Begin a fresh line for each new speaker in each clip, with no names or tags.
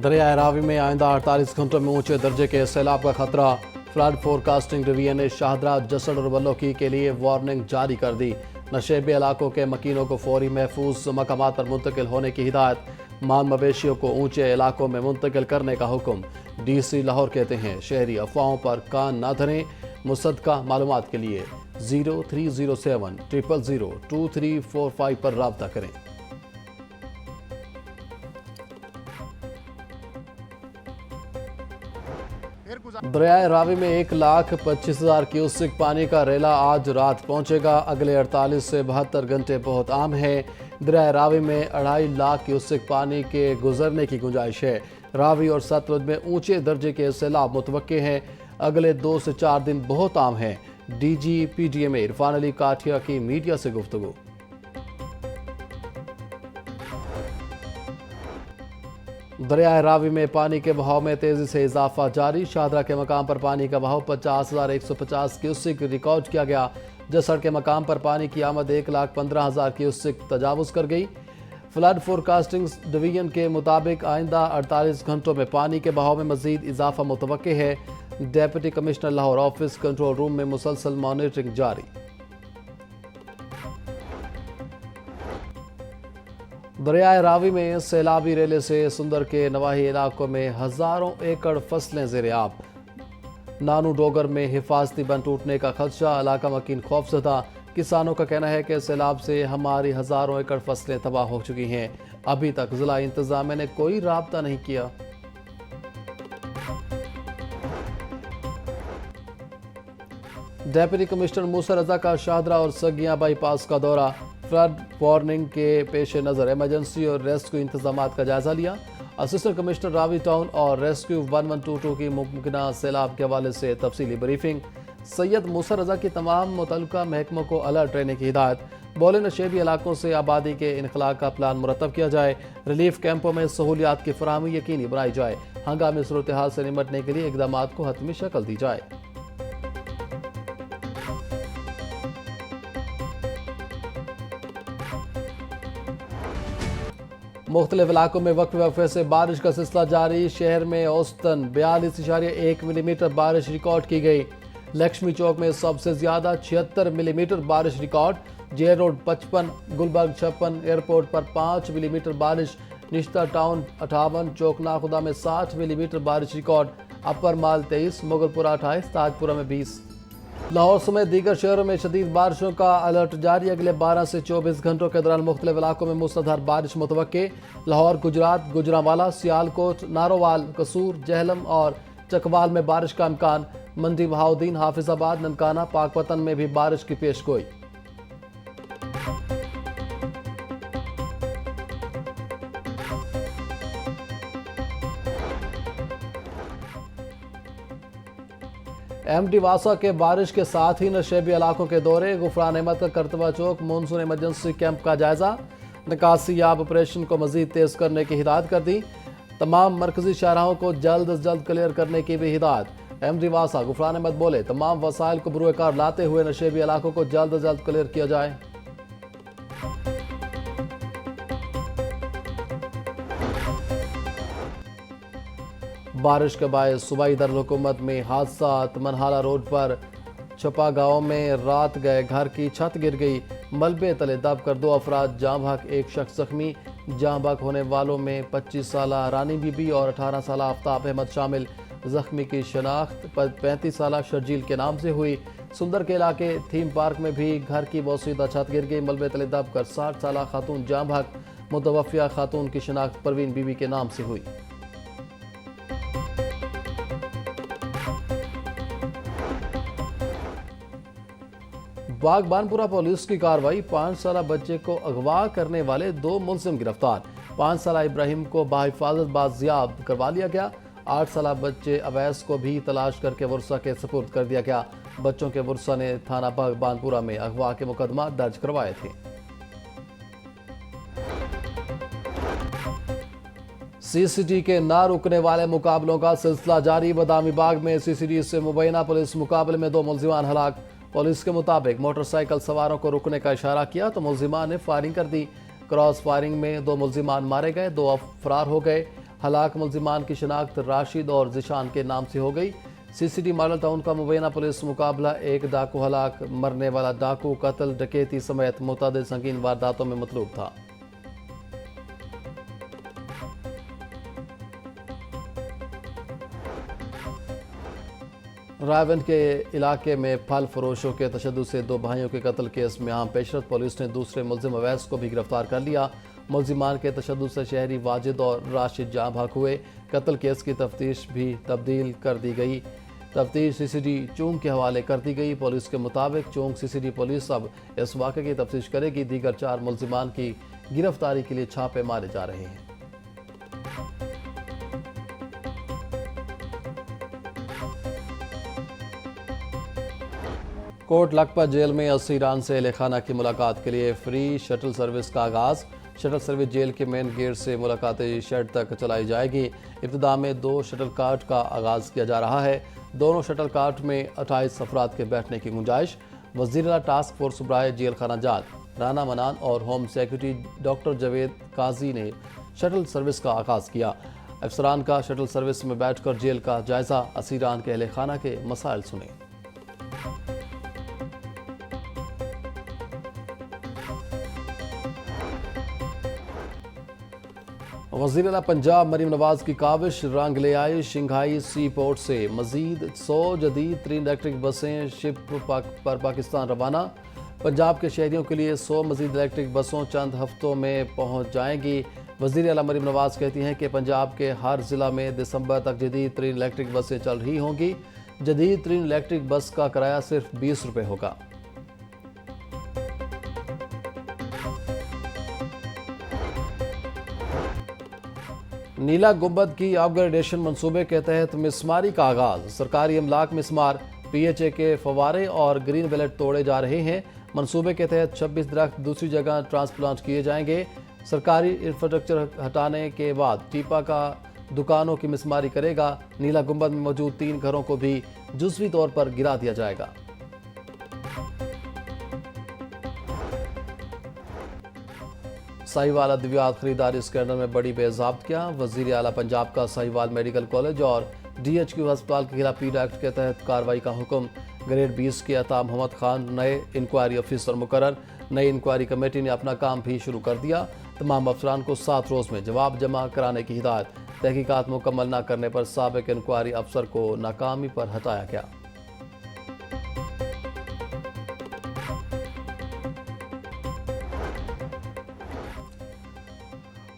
दरियाए रावी में आइंदा 48 घंटों में ऊंचे दर्जे के सैलाब का खतरा। फ्लड फोरकास्टिंग डिवीजन ने शाहदरा, जसड़ और बल्लोकी के लिए वार्निंग जारी कर दी। नशेबी इलाकों के मकीनों को फौरी महफूज मकामात पर मुंतकिल होने की हिदायत। माल मवेशियों को ऊंचे इलाकों में मुंतकिल करने का हुक्म। DC लाहौर कहते हैं शहरी अफवाहों पर कान न धरें। मुसद्दका मालूमात के लिए 0307 000 2345 पर राब्ता करें। दरियाए रावी में 1,25,000 क्यूसेक पानी का रेला आज रात पहुंचेगा। अगले 48 से 72 घंटे बहुत आम है। दरियाए रावी में 2.5 लाख क्यूसेक पानी के गुजरने की गुंजाइश है। रावी और सतलुज में ऊंचे दर्जे के सैलाब मुतवक्के हैं। अगले 2 से 4 दिन बहुत आम हैं। DG PDMA इरफान अली काठिया की मीडिया से गुफ्तगू। दरियाए रावी में पानी के बहाव में तेजी से इजाफा जारी। शाहदरा के मकाम पर पानी का बहाव 50,150 क्यूसेक रिकॉर्ड किया गया। जसड़ के मकाम पर पानी की आमद 1,15,000 क्यूसेक तजावुज कर गई। फ्लड फोरकास्टिंग डिवीजन के मुताबिक आइंदा 48 घंटों में पानी के बहाव में मजीद इजाफा मुतवक्के है। Deputy commissioner Lahore office control room में मुसलसल मॉनिटरिंग जारी। दरियाए रावी में सैलाबी रेले से सुंदर के नवाही इलाकों में हजारों एकड़ फसलें ज़ेर-ए-आब। नानू डोगर में हिफाजती बंद टूटने का खदशा, इलाका मकीन खौफजदा। किसानों का कहना है कि सैलाब से हमारी हजारों एकड़ फसलें तबाह हो चुकी हैं। अभी तक जिला इंतजामिया ने कोई राब्ता नहीं किया। डेप्यूटी कमिश्नर मूसा रजा का शाहदरा और सगिया बाईपास का दौरा। फ्लड वार्निंग के पेश नज़र इमरजेंसी और रेस्क्यू इंतजामात का जायजा लिया। असिस्टेंट कमिश्नर रावी टाउन और रेस्क्यू 1122 की मुमकिना सैलाब के हवाले से तफसीली ब्रीफिंग। सैयद मूसा रजा की तमाम मुतल्लिका महकमों को अलर्ट रहने की हिदायत। बोले नशेबी इलाकों से आबादी के इनखला का प्लान मुरतब किया जाए। रिलीफ कैंपों में सहूलियात की फराहमी यकीनी बनाई जाए। हंगामी सूरत हाल से निपटने के लिए इकदाम को हतमी शक्ल दी जाए। मुख्तलिफ इलाकों में वक्फे से बारिश का सिलसिला जारी। शहर में औसतन 42.1 मिलीमीटर बारिश रिकॉर्ड की गई। लक्ष्मी चौक में सबसे ज्यादा 76 मिलीमीटर बारिश record. Jail road 55, Gulberg 56, airport पर 5 मिलीमीटर बारिश। निश्ता टाउन 58, चौकना खुदा में 60 मिलीमीटर बारिश रिकॉर्ड। अपर माल 23, मुगलपुरा 28, ताजपुरा में 20। लाहौर समेत दीगर शहरों में शदीद बारिशों का अलर्ट जारी। अगले 12 से 24 घंटों के दौरान मुख्तलिफ इलाकों में मूसलाधार बारिश मुतवक्के। लाहौर, गुजरात, गुजरांवाला, सियालकोट, नारोवाल, कसूर, जहलम और चकवाल में बारिश का इम्कान। मंडी, बहाउद्दीन, हाफिजाबाद, ननकाना, पाकपतन में भी बारिश की पेशगोई। MD वासा के बारिश के साथ ही नशेबी इलाकों के दौरे। गुफरान अहमद का करतबा चौक मानसून इमरजेंसी कैंप का जायजा। निकासी याब ऑपरेशन को मजीद तेज करने की हिदायत कर दी। तमाम मरकजी शाहराहों को जल्द अज जल्द क्लियर करने की भी हिदायत। MD वासा गुफरान अहमद बोले तमाम वसाइल को बुरुएकार लाते हुए नशेबी इलाकों को जल्द अज जल्द क्लियर किया जाए। बारिश के बायस सूबाई दारुल-हुकूमत में हादसा। मनहाला रोड पर छपा गांव में रात गए घर की छत गिर गई। मलबे तले दब कर 2 अफराद जाँ बहक, 1 शख्स जख्मी। जाँ बहक होने वालों में 25 साल रानी बीबी और 18 साल आफ्ताब अहमद शामिल। जख्मी की शनाख्त 35 साल शर्जील के नाम से हुई। सुंदर के इलाके थीम पार्क में भी घर की बोसीदा छत गिर गई। मलबे तले दब कर 60 साल खातून जाँ बहक। मुतवफ़िया खातून की शनाख्त परवीन बीबी के नाम से हुई। बागबानपुरा पुलिस की कार्रवाई। 5 साल बच्चे को अगवा करने वाले 2 मुलजिम गिरफ्तार। 5 साल इब्राहिम को बाहिफाजत बाजियाब करवा लिया गया। 8 साल बच्चे अवैस को भी तलाश करके वर्षा के सुपुर्द कर दिया गया। बच्चों के वर्षा ने थाना बागबानपुरा में अगवा के मुकदमा दर्ज करवाए थे। CCD के ना रुकने वाले मुकाबलों का सिलसिला जारी। बदामी बाग में CCD से मुबैना पुलिस मुकाबले में 2 मुलजिमान हलाक। पुलिस के मुताबिक मोटरसाइकिल सवारों को रुकने का इशारा किया तो मुलजिमान ने फायरिंग कर दी। क्रॉस फायरिंग में 2 मुलजिमान मारे गए, 2 फरार हो गए। हलाक मुलजिमान की शिनाख्त राशिद और जिशान के नाम से हो गई। सीसीडी मॉडल टाउन का मुबैना पुलिस मुकाबला एक डाकू हलाक, मरने वाला डाकू कत्ल डकैती समेत मुतअद्दिद संगीन वारदातों में मतलूब था। रायबंद के इलाके में फल फरोशों के तशद्दुद से 2 भाइयों के कत्ल केस में अहम पेशरफ, पुलिस ने दूसरे मुलजिम अवैस को भी गिरफ्तार कर लिया। मुलजिमान के तशद्दुद से शहरी वाजिद और राशिद जाँ भाग हुए। कत्ल केस की तफ्तीश भी तब्दील कर दी गई। तफ्तीश सीसीडी चौंग के हवाले कर दी गई। पुलिस के मुताबिक चौंग सीसीडी पुलिस अब इस वाक़े की तफ्तीश करेगी। दीगर 4 मुलजिमान की गिरफ्तारी के लिए छापे मारे जा रहे हैं। कोट लखपत जेल में असीरान से अहले खाना की मुलाकात के लिए फ्री शटल सर्विस का आगाज़। शटल सर्विस जेल के मेन गेट से मुलाकाती शेड तक चलाई जाएगी। इब्तिदा में 2 शटल कार्ट का आगाज़ किया जा रहा है। दोनों शटल कार्ट में 28 अफराद के बैठने की गुंजाइश। वज़ीर टास्क फोर्स बराए जेल खाना जात राना मनान और होम सेक्रेटरी डॉक्टर जावेद काजी ने शटल सर्विस का आगाज़ किया। अफसरान का शटल सर्विस में बैठकर जेल का जायज़ा, असीरान के अहले खाना के मसाइल सुने। वज़ीर आला पंजाब मरीम नवाज की काविश रंग ले आई। शंघाई सी पोर्ट से मजीद 100 जदीद 3 इलेक्ट्रिक बसें शिप पर पाकिस्तान रवाना। पंजाब के शहरियों के लिए 100 मजीद इलेक्ट्रिक बसों चंद हफ्तों में पहुंच जाएंगी। वज़ीर आला मरीम नवाज कहती हैं कि पंजाब के हर ज़िला में दिसंबर तक जदीद 3 इलेक्ट्रिक बसें चल रही होंगी। जदीद 3 इलेक्ट्रिक बस का किराया सिर्फ 20 रुपये होगा। नीला गुंबद की अपग्रेडेशन मंसूबे के तहत मिसमारी का आगाज। सरकारी अमलाक मिसमार, PHA के फवारे और ग्रीन बेलेट तोड़े जा रहे हैं। मंसूबे के तहत 26 दरख्त दूसरी जगह ट्रांसप्लांट किए जाएंगे। सरकारी इंफ्रास्ट्रक्चर हटाने के बाद टीपा का दुकानों की मिसमारी करेगा। नीला गुंबद में मौजूद 3 घरों को भी जुज़वी तौर पर गिरा दिया जाएगा। साहिवाल अद्वियात खरीदारी स्कैंडल में बड़ी बेज़ाब्तियाँ। वज़ीर आला पंजाब का साहिवाल मेडिकल कॉलेज और DHQ अस्पताल के खिलाफ पीडा एक्ट के तहत कार्रवाई का हुक्म। ग्रेड 20 के अता मोहम्मद खान नए इंक्वायरी ऑफिसर मुकर्रर। नई इंक्वायरी कमेटी ने अपना काम भी शुरू कर दिया। तमाम अफसरान को 7 रोज़ में जवाब जमा कराने की हिदायत। तहकीकात मुकम्मल न करने पर साबिक इंक्वायरी अफसर को नाकामी पर हटाया गया।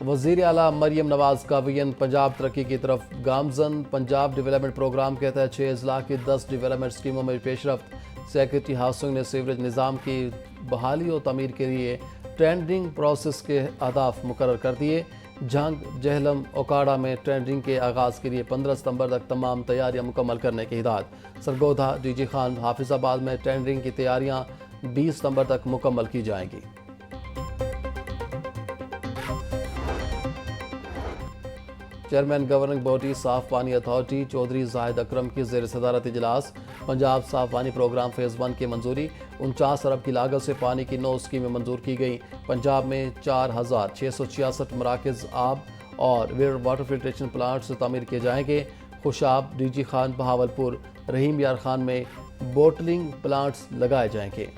वज़ीर आला मरियम नवाज का विजन पंजाब तरक्की की तरफ गामजन। पंजाब डेवलपमेंट प्रोग्राम के तहत 6 अजला की 10 डेवलपमेंट स्कीमों में पेशरफ्त। सेक्रेटरी हाउसिंग ने सीवरेज निज़ाम की बहाली और तमीर के लिए टेंडरिंग प्रोसेस के अहदाफ मुकर्रर कर दिए। झंग जहलम ओकाड़ा में टेंडरिंग के आगाज़ के लिए 15 सितंबर तक तमाम तैयारियां मुकम्मल करने की हिदायत। सरगोधा DG खान हाफिजाबाद में टेंडरिंग की तैयारियां 20 सितंबर तक मुकम्मल की जाएंगी। चेयरमैन गवर्निंग बॉडी साफ पानी अथॉरिटी चौधरी जाहिद अकरम की ज़ेर सदारत इजलास। पंजाब साफ पानी प्रोग्राम फेज़ 1 की मंजूरी। 49 अरब की लागत से पानी की 9 स्कीमें मंजूर की गई। पंजाब में 4666 मराकज़ आब और वाटर फिल्ट्रेशन प्लांट्स तामीर किए जाएंगे। खुशाब DG खान बहावलपुर, रहीम यार खान में बोटलिंग प्लांट्स लगाए जाएंगे।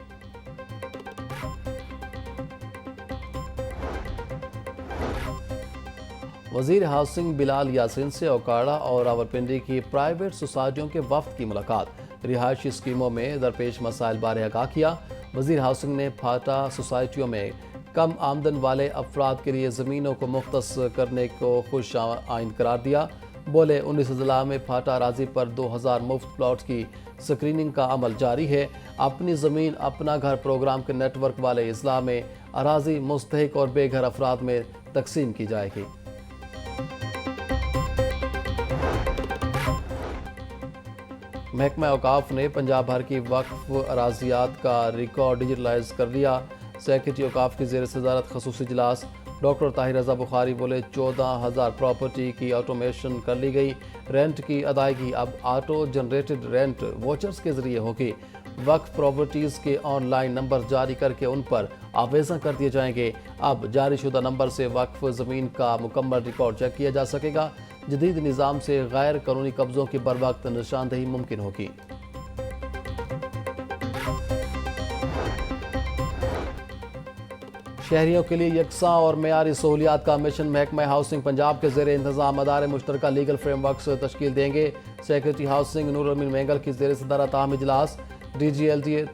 वज़ीर हाउसिंग बिलाल यासीन से ओकाड़ा और रावलपिंडी की प्राइवेट सोसाइटियों के वफ्द की मुलाकात। रिहायशी स्कीमों में दरपेश मसाइल बारे आगाह किया। वज़ीर हाउसिंग ने फाटा सोसाइटियों में कम आमदन वाले अफराद के लिए ज़मीनों को मुख्तस करने को खुश आइन करार दिया। बोले 19 अजला में फाटा अराजी पर 2000 मुफ्त प्लॉट्स की स्क्रीनिंग का अमल जारी है। अपनी ज़मीन अपना घर प्रोग्राम के नेटवर्क वाले अजला में अराजी मुस्तहिक और बेघर अफराद में तकसीम की जाएगी। महकमा औकाफ ने पंजाब भर की वक्फ अराजियात का रिकॉर्ड डिजिटलाइज कर लिया। सेक्रेटरी औकाफ की ज़ेर सदारत खसूसी इजलास। डॉक्टर ताहिर रज़ा बुखारी बोले 14,000 प्रॉपर्टी की ऑटोमेशन कर ली गई। रेंट की अदायगी अब ऑटो जनरेटेड रेंट वोचर्स के जरिए होगी। वक्फ प्रॉपर्टीज़ के ऑनलाइन नंबर जारी करके उन पर आवेदन कर दिए जाएंगे। अब जारीशुदा नंबर से वक्फ ज़मीन का मुकम्मल रिकॉर्ड चेक किया जा सकेगा। जदीद निज़ाम से गैर कानूनी कब्ज़ों की बरवक्त निशानदही मुमकिन होगी। शहरियों के लिए यकसा और मेयारी सहूलियात का मिशन महकमा हाउसिंग पंजाब के ज़ेर इंतज़ाम अदारे मुश्तरका लीगल फ्रेमवर्क से तश्कील देंगे। सेक्रेटरी हाउसिंग नूर अमीन मेंगल की ज़ेर सदारत अहम इजलास DG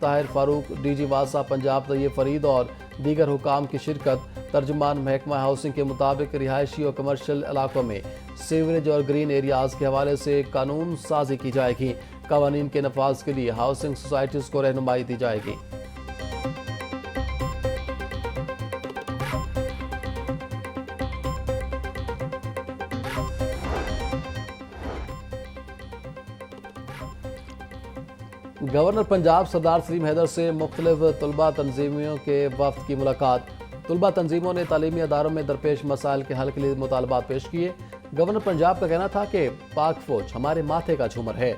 ताहिर फारूक, DG वासा पंजाब तैयब फरीद और दीगर हुकाम की शिरकत। तर्जुमान महकमा हाउसिंग के मुताबिक रिहायशी और कमर्शल इलाकों में सीवरेज और ग्रीन एरियाज़ के हवाले से कानून साजी की जाएगी। कवानीन के नफाज के लिए हाउसिंग सोसाइटीज़ को रहनुमाई दी जाएगी। गवर्नर पंजाब सरदार सलीम हैदर से मुख्तलिफ तलबा तंजीमियों के वफ्द की मुलाकात। तलबा तंजीमों ने तालीमी अदारों में दरपेश मसाइल के हल के लिए मुतालबात पेश किए। गवर्नर पंजाब का कहना था कि पाक फौज हमारे माथे का झूमर है।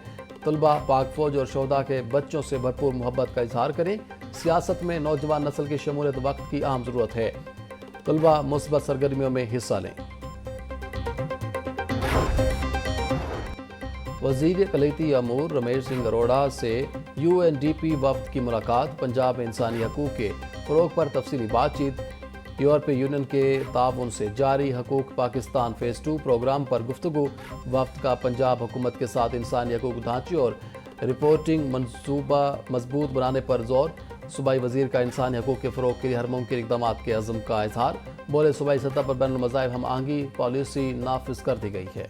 तलबा पाक फौज और शोहदा के बच्चों से भरपूर मोहब्बत का इजहार करें। सियासत में नौजवान नस्ल की शमूलियत वक्त की अहम ज़रूरत है। तलबा मुस्बत सरगर्मियों में हिस्सा लें। वज़ीर कलीती अमूर रमेश सिंह अरोड़ा से UNDP वफ्द की मुलाकात। पंजाब में इंसानी हकूक़ के फ़रोग़ पर तफसीली बातचीत। यूरोपीय यूनियन के ताउन से जारी हकूक़ पाकिस्तान फ़ेज़ 2 प्रोग्राम पर गुफ्तगू। वफ्द का पंजाब हुकूमत के साथ इंसानी हकूक़ ढांचे और रिपोर्टिंग मनसूबा मजबूत बनाने पर जोर। सूबाई वज़ीर का इंसानी हकूक़ के फ़रोग़ के लिए हर मुमकिन इक़दाम के अज़्म का इजहार। बोले सूबाई सतह पर बैनुल मज़ाहिब हम आहंगी पॉलिसी नाफिज कर दी गई है।